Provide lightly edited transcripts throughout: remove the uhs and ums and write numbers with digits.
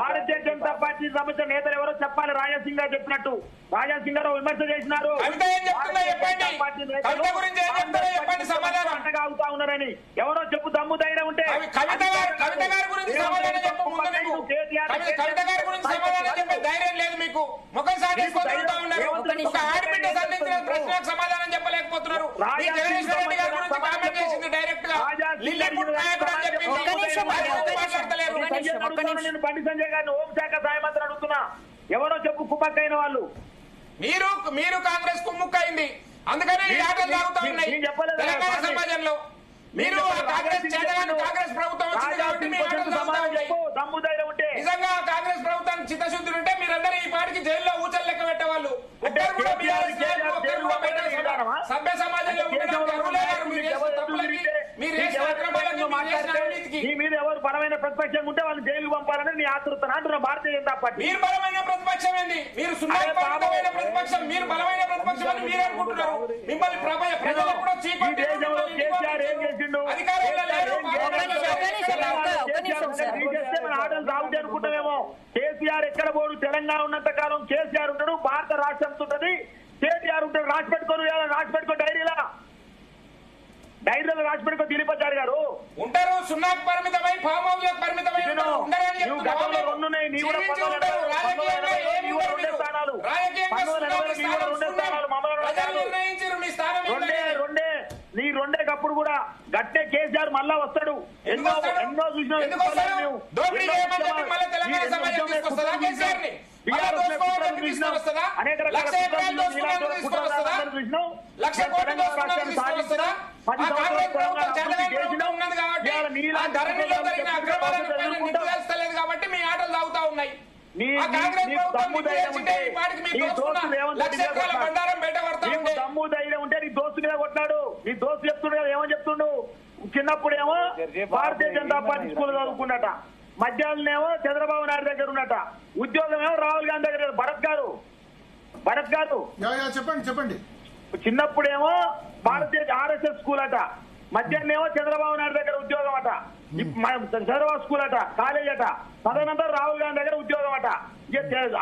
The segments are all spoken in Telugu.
భారతీయ జనతా పార్టీ సంబంధించిన నేతలు ఎవరో చెప్పాలి. రాజాసింగ్ గారు చెప్పినట్టు రాజాసింగ్ గారు విమర్శ చేసినారు. అంటగా అవుతా ఉన్నారని ఎవరో చెప్పు దమ్ము ధైర్యం ఉంటే ధైర్యం లేదు మీకు. ముఖం సాధించుకుంటూ ఉన్నారు. ఒక ఆడబిడ్డ సంధించిన ప్రశ్నలకు సమాధానం చెప్పలేకపోతున్నారు. జగదీశ్వర రెడ్డి గారి గురించి కామెంట్ చేసింది డైరెక్ట్ గా లిల్లీపుట్ నాయకుడు అని చెప్పింది. నేను బండి సంజయ్ గారిని హోంశాఖ సహాయ మంత్రి అడుగుతున్నా. ఎవరో చెప్పు కుమ్మక్కైన వాళ్ళు. మీరు కాంగ్రెస్ కుమ్ముక్కైంది. అందుకనే ఈ ఆటలు సాగుతా ఉన్నాయి తెలంగాణ సమాజంలో. మీరు కాంగ్రెస్ ప్రభుత్వం వచ్చింది కాబట్టి మీ ఆటలు సాగుతా ఉన్నాయి. నిజంగా కాంగ్రెస్ ప్రభుత్వానికి చిత్తశుద్ధి ఉంటే మీరందరూ ఈ పాటికి జైల్లో ఊచలు లెక్క పెట్టేవాళ్ళు. సభ్య సమాజంలో మీ మీద ఎవరు బలమైన ప్రతిపక్షం ఉంటే వాళ్ళు జైలు పంపాలని నీ ఆతృత అంటున్నా భారతీయ జనతా పార్టీ. మీరు బలమైన ప్రతిపక్షం ఏంది? మీరు సున్నాపరమైన ప్రతిపక్షం. మీరు బలమైన ప్రతిపక్షం అని మీరు అనుకుంటున్నారు. మిమ్మల్ని ప్రజలు ఎప్పుడో ఆటలు సాగుతాయి అనుకుంటామేమో. కేసీఆర్ ఎక్కడ పోడు. తెలంగాణ ఉన్నంత కాలం కేసీఆర్ ఉంటాడు. భారత రాష్ట్రం ఉంటుంది. కేసీఆర్ ఉంటాడు. రాసి పెట్టుకోరు. రాసి పెట్టుకో డైరీలో రాసి పెట్టుకో. దిలీపాచారి గారు ఉంటారు. సున్నాకు పరిమితమై ఫామ్ హౌస్ లకు పరిమితమై నీ రెండేకప్పుడు కూడా గట్టే కేసీఆర్ మళ్ళా వస్తాడు. ఎన్నో చూసినాం. కాబట్టి మీ ఆటలు సాగుతా ఉన్నాయి. దమ్ము ధైర్యం ఉంటే నీ దోస్తు మీద కొట్లాడు. నీ దోస్తు చెప్తుండే కదా. ఏమని చెప్తుండు? చిన్నప్పుడేమో భారతీయ జనతా పార్టీ స్కూల్ చదువుకున్నట. మధ్యాహ్నం చంద్రబాబు నాయుడు దగ్గర ఉన్నట. ఉద్యోగం ఏమో రాహుల్ గాంధీ దగ్గర. భరత్ గారు చెప్పండి. చిన్నప్పుడేమో భారతీయ RSS స్కూల్ అట. మధ్యాహ్నం చంద్రబాబు నాయుడు దగ్గర ఉద్యోగం అట. చంద్రబాబు స్కూల్ అట, కాలేజ్ అట. తదనంతరం రాహుల్ గాంధీ దగ్గర ఉద్యోగం అట.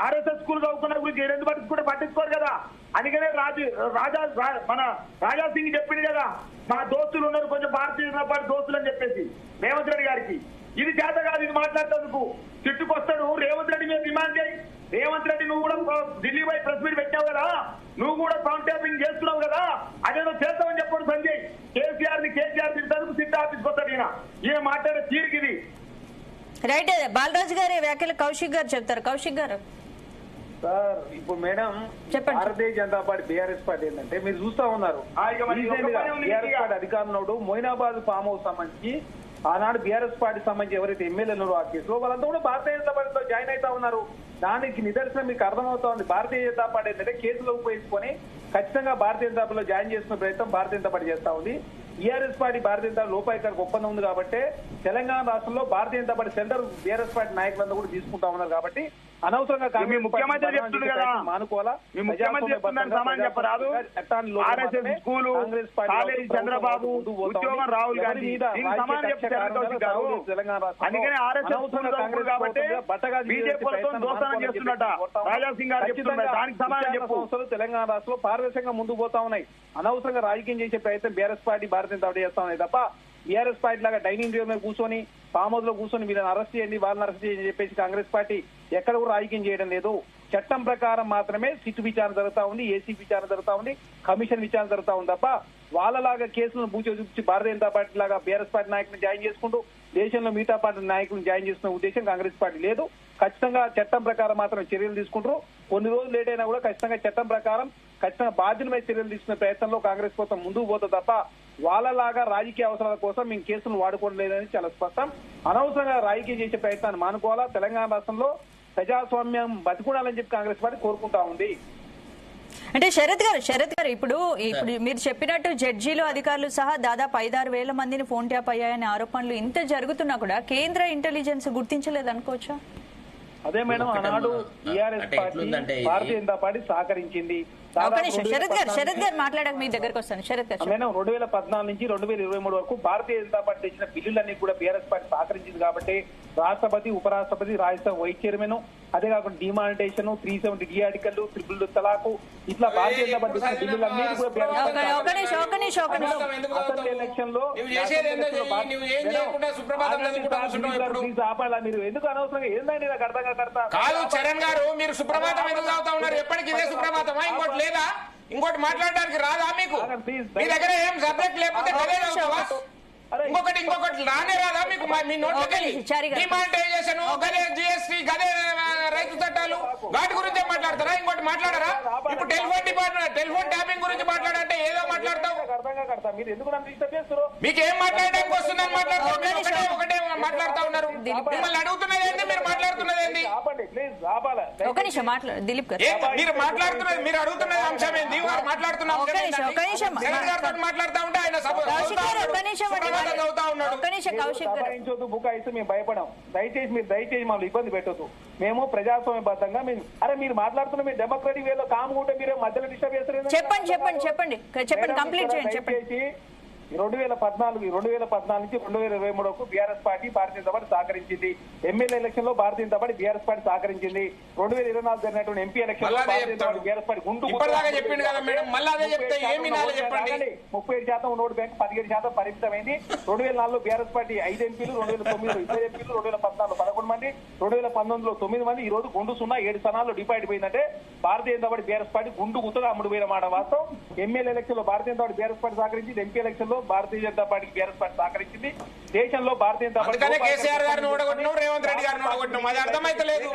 RSS స్కూల్ చదువుకున్న గురించి రెండు పట్టించుకోరు కదా. అందుకనే మన రాజాసింగ్ చెప్పింది కదా, మా దోస్తులు ఉన్నారు కొంచెం భారతీయ జనతా పార్టీ దోస్తులు అని చెప్పేసి రేవంత్ రెడ్డి గారికి. ఇది చేత కాదు. ఇది మాట్లాడేందుకు చుట్టుకొస్తాడు. రేవంత్ రెడ్డి మీద డిమాండ్ చేయి. రేవంత్ రెడ్డి నువ్వు కూడా ఢిల్లీ పోయి ప్రెస్ మీట్ పెట్టావు కదా. నువ్వు కూడా కౌంట్ ట్యాపింగ్ చేస్తున్నావు కదా. అదేదో చేస్తామని చెప్పాడు సంజయ్. కేసీఆర్ తింటానికి సిట్ ఆఫీస్కి వస్తాడు. ఈయన మాట్లాడే తీరికిది. రైట్. బాలరాజు గారి వ్యాఖ్యలు కౌశిక్ గారు చెప్తారు. కౌశిక్ గారు సార్, ఇప్పుడు మేడం భారతీయ జనతా పార్టీ బీఆర్ఎస్ పార్టీ ఏంటంటే మీరు చూస్తా ఉన్నారు. బీఆర్ఎస్ పార్టీ అధికారంలో మొయినాబాద్ ఫామ్ హౌస్ సంబంధించి ఆనాడు బీఆర్ఎస్ పార్టీ సంబంధించి ఎవరైతే ఎమ్మెల్యేలు ఆ కేసులో వాళ్ళంతా కూడా భారతీయ జనతా పార్టీలో జాయిన్ అవుతా ఉన్నారు. దానికి నిదర్శనం మీకు అర్థమవుతా ఉంది. భారతీయ జనతా పార్టీ ఏంటంటే కేసులు ఉపయోగించుకొని ఖచ్చితంగా భారతీయ జనతా పార్టీలో జాయిన్ చేస్తున్న ప్రయత్నం భారతీయ జనతా పార్టీ చేస్తా ఉంది. బీఆర్ఎస్ పార్టీ భారతీయ జనతా లోపాయికారికి ఒప్పందం ఉంది కాబట్టి తెలంగాణ రాష్ట్రంలో Bharatiya Janata party centre BRS party నాయకులందరూ కూడా తీసుకుంటా ఉన్నారు. కాబట్టి అనవసరంగా ముఖ్యమంత్రి చెప్తుంది కదా, మానుకోవాలా. చంద్రబాబు ఉద్యోగం రాహుల్ గాంధీ తెలంగాణ రాష్ట్రంలో పారదర్శకంగా ముందుకు పోతా ఉన్నాయి. అనవసరంగా రాజకీయం చేసే ప్రయత్నం BRS party Bharatiya Janata party చేస్తా ఉన్నాయి తప్ప బీఆర్ఎస్ పార్టీ లాగా డైనింగ్ టేబుల్ మీద కూర్చొని ఫామ్ హౌస్ లో కూర్చొని వీళ్ళని అరెస్ట్ చేయండి వాళ్ళని అరెస్ట్ చేయండి చెప్పేసి కాంగ్రెస్ పార్టీ ఎక్కడ కూడా రాజకీయం చేయడం లేదు. చట్టం ప్రకారం మాత్రమే సిట్ విచారణ జరుగుతా ఉంది, ఏసీ విచారణ జరుగుతా ఉంది, కమిషన్ విచారణ జరుగుతా ఉంది తప్ప వాళ్ళలాగా కేసులను బూచి చూపించి భారతీయ జనతా పార్టీ లాగా బీఆర్ఎస్ పార్టీ నాయకులను జాయిన్ చేసుకుంటూ దేశంలో మిగతా పార్టీ నాయకులను జాయిన్ చేసుకునే ఉద్దేశం కాంగ్రెస్ పార్టీ లేదు. ఖచ్చితంగా చట్టం ప్రకారం మాత్రం చర్యలు తీసుకుంటారు. కొన్ని రోజులు లేట్ అయినా కూడా ఖచ్చితంగా చట్టం ప్రకారం ఖచ్చితంగా బాధ్యతపై చర్యలు తీసుకునే ప్రయత్నంలో కాంగ్రెస్ కోసం ముందుకు పోతుంది తప్ప వాళ్ళలాగా రాజకీయ అవసరాల కోసం మేము కేసులను వాడుకోవడం లేదని చాలా స్పష్టం. అనవసరంగా రాజకీయం చేసే ప్రయత్నాన్ని మానుకోవాలా. తెలంగాణ రాష్ట్రంలో ప్రజాస్వామ్యం బతికుండాలని చెప్పి కాంగ్రెస్ పార్టీ కోరుకుంటా ఉంది. అంటే శరత్ గారు ఇప్పుడు మీరు చెప్పినట్టు జడ్జీలు అధికారులు సహా దాదాపు 5-6 వేల మందిని ఫోన్ ట్యాప్ అయ్యాయనే ఆరోపణలు ఇంత జరుగుతున్నా కూడా కేంద్ర ఇంటెలిజెన్స్ గుర్తించలేదు అనుకోవచ్చా? అదే మేడం, ఆనాడు TRS party Bharatiya Janata party సహకరించింది. ఒక నిమిషం శరత్ గారు మాట్లాడక మీ దగ్గరకు వస్తాను. శరత్ గారు మేడం 2014 నుంచి 2023 వరకు భారతీయ జనతా పార్టీ తెచ్చిన బిల్లులన్నీ కూడా బీఆర్ఎస్ పార్టీ సహకరించింది కాబట్టి రాష్ట్రపతి ఉపరాష్ట్రపతి రాజ్యసభ వైస్ చైర్మన్ అదే కాకుండా డిమానిటేషన్ 370 ఆర్టికల్ ట్రిపుల్ తలాకు ఇట్లా భారతీయ జనతా పార్టీ తెచ్చిన బిల్లులన్నీ కూడా అసెంబ్లీ ఎలక్షన్ లో ఆపాలా మీరు ఎందుకు అనవసరంగా ఏందండి నాకు అర్థం కడతా కాదు. చరణ్ గారు మీరు సుప్రభాతం ఎందుకు చదువుతా ఉన్నారు? ఎప్పటికి ఇదే సుప్రభాతమా? ఇంకోటి లేదా? ఇంకోటి మాట్లాడడానికి రాదా మీకు? మీ దగ్గర ఏం సబ్జెక్ట్ లేకపోతే గదే చదువుతావా? ఇంకొకటి రానే రాదా మీకు? మీ నోట్లకెళ్ళి డిమానిటైజేషన్, గదే జిఎస్టీ, గదే రైతు చట్టాలు, వాటి గురించే మాట్లాడతారా? ఇంకోటి మాట్లాడరా? ఇప్పుడు టెలిఫోన్ ట్యాపింగ్ గురించి మాట్లాడంటే ఏదో మాట్లాడతావు. మీరు ఎందుకు నన్ను డిస్టర్బ్ చేస్తారు? మీకేం మాట్లాడడానికి వస్తుందని మాట్లాడతారు. మీరు ఒకటే మాట్లాడుతా ఉన్నారు. మిమ్మల్ని అడుగుతున్నది ఏంటి? మీరు మాట్లాడుతున్నది ఏంటి? ఒక నిమిషం మాట్లాడు దిలీప్ గారు. మీరు మాట్లాడుతున్నది, మీరు అడుగుతున్నది అంశం ఏంది? వారు మాట్లాడుతున్న అంశం మాట్లాడుతూ ఉంటే ఆయన బుకాయిస్తే మేము భయపడం. దయచేసి మమ్మల్ని ఇబ్బంది పెట్టొద్దు. మేము ప్రజాస్వామ్యబద్ధంగా మీరు మాట్లాడుతున్న మీరు డెమోక్రటిక్ వేలో కాముకుంటే మీరే మధ్యలో డిస్టర్బ్ చేస్తారు. చెప్పండి కంప్లీట్ చేయండి. చెప్పండి. 2014 నుంచి 2023 వరకు BRS party Bharatiya Janata party సహకరించింది. MLA election లో Bharatiya Janata party BRS party సహకరించింది. 2024 జరిగినటువంటి ఎంపీ ఎలక్షన్ లో Bharatiya Janata party BRS party గుంటూ 37% vote bank 17% పరిమితమైంది. 2004 లో బీఆర్ఎస్ పార్టీ 5 ఎంపీలు, 2009 2 ఎంపీలు, 2014 11 మంది, 2019 9 మంది. ఈ రోజు గుండు 7 స్థానాల్లో డివైడ్ పోయిందంటే Bharatiya Janata party BRS party గుండు గుత్తగా అమ్ముడుపోయిన మాట వాస్తవం. ఎమ్మెల్యే ఎలక్షన్ లో Bharatiya Janata party BRS party సహకరించింది. ఎంపీ ఎలక్షన్ లో భారతీయ జనతా పార్టీకి బీఆర్ఎస్ పార్టీ సహకరించింది. దేశంలో భారతీయ జనతా పార్టీ కేసీఆర్ గారిని ఓడగొట్టినాం, రేవంత్ రెడ్డి గారిని ఓడగొట్టినాం. అది అర్థమైతలేదు.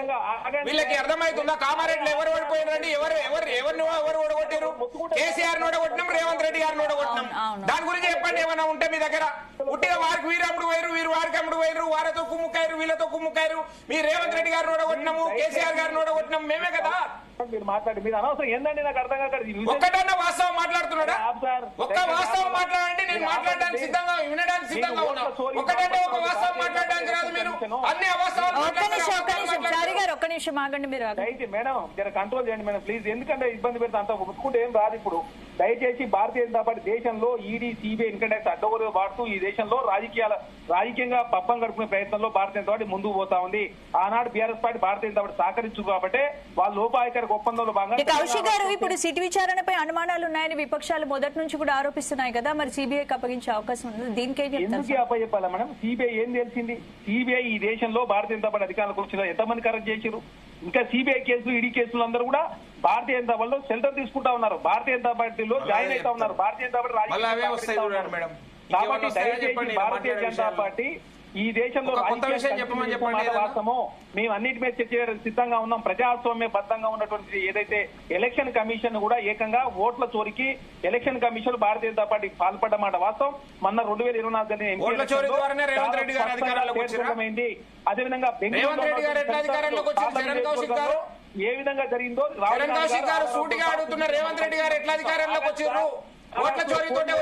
వీళ్ళకి అర్థమైతుందా? కామారెడ్డి ఎవరు ఓడిపోయినారండి? ఎవరిని ఓడగొట్టారు? కేసీఆర్ ఓడగొట్టినాం, రేవంత్ రెడ్డి గారిని ఓడగొట్టినాం. దాని గురించి చెప్పండి ఏమైనా ఉంటే మీ దగ్గర. పుట్టిన వారికి వీరు అమ్ముడు పోయారు, వీరు వారికి అమ్ముడు పోయారు, వారితో కుమ్ముకాయరు, వీళ్ళతో కుమ్ముకాయరు. మీ రేవంత్ రెడ్డి గారిని ఓడగొట్టినాము, కేసీఆర్ గారిని ఓడగొట్టినాం, మేమే కదా. మీరు మాట్లాడి మీరు అనవసరం ఏందండి నాకు అర్థం కాదు. ఒక్కటన్నా వాస్తవం మాట్లాడుతున్నాడా? ఒక్క వాస్తవం మాట్లాడండి. నేను మాట్లాడడానికి సిద్ధంగా, వినడానికి సిద్ధంగా ఉన్నా. ఒకటంటే ఒక వాస్తవం మాట్లాడడానికి రాదు. మీరు అన్ని అవాస్తవాలు. ఒక్క నిమిషం ఆగండి. మీరు మేడం జర కంట్రోల్ చేయండి మేడం ప్లీజ్. ఎందుకంటే ఇబ్బంది పెడితే అంత ఒప్పుకుంటే ఏం రాదు. ఇప్పుడు దయచేసి భారతీయ జనతా పార్టీ దేశంలో ఈడీ, సిబిఐ, ఇన్కమ్ ట్యాక్స్ అడ్డగోలు వాడుతూ ఈ దేశంలో రాజకీయంగా పబ్బం గడుపుకునే ప్రయత్నంలో భారతీయ జనతా పార్టీ ముందుకు పోతా ఉంది. ఆనాడు BRS party Bharatiya Janata party సహకరించు కాబట్టి వాళ్ళు లోపాయకర ఒప్పందంలో భాగంగా. కౌశిక్ గారు, ఇప్పుడు సిట్ విచారణపై అనుమానాలు ఉన్నాయని విపక్షాలు మొదటి నుంచి కూడా ఆరోపిస్తున్నాయి కదా, మరి సిబిఐకి అప్పగించే అవకాశం ఉంది. దీనికి ఎందుకు అప్పచెప్పాలా మేడం? సిబిఐ ఏం తెలిసింది? సిబిఐ ఈ దేశంలో భారతీయ జనతా పార్టీ అధికారులకు వచ్చిన ఎంతమంది అరెస్ట్ చేశారు? ఇంకా సిబిఐ కేసులు, ఈడీ కేసులు అందరూ కూడా భారతీయ జనతా పార్టీలో షెల్టర్ తీసుకుంటా ఉన్నారు. భారతీయ జనతా పార్టీలో జాయిన్ అవుతా ఉన్నారు. భారతీయ జనతా పార్టీ కాబట్టి దయచేసి భారతీయ జనతా పార్టీ ఈ దేశంలో వాస్తవమో మేము అన్నిటి మీద చర్చ చేయడానికి సిద్ధంగా ఉన్నాం. ప్రజాస్వామ్య బద్దంగా ఉన్నటువంటి ఏదైతే ఎలక్షన్ కమిషన్ కూడా ఏకంగా ఓట్ల చోరికి ఎలక్షన్ కమిషన్ భారతీయ జనతా పార్టీ పాల్పడ్డమాట వాస్తవం. మొన్న 2024 అదేవిధంగా ఏ విధంగా జరిగిందో సూటిగా అడుగుతున్న రేవంత్ రెడ్డి గారు ఎట్లా అధికారంలోకి వచ్చారు? ఓట్ల చోరీతోనే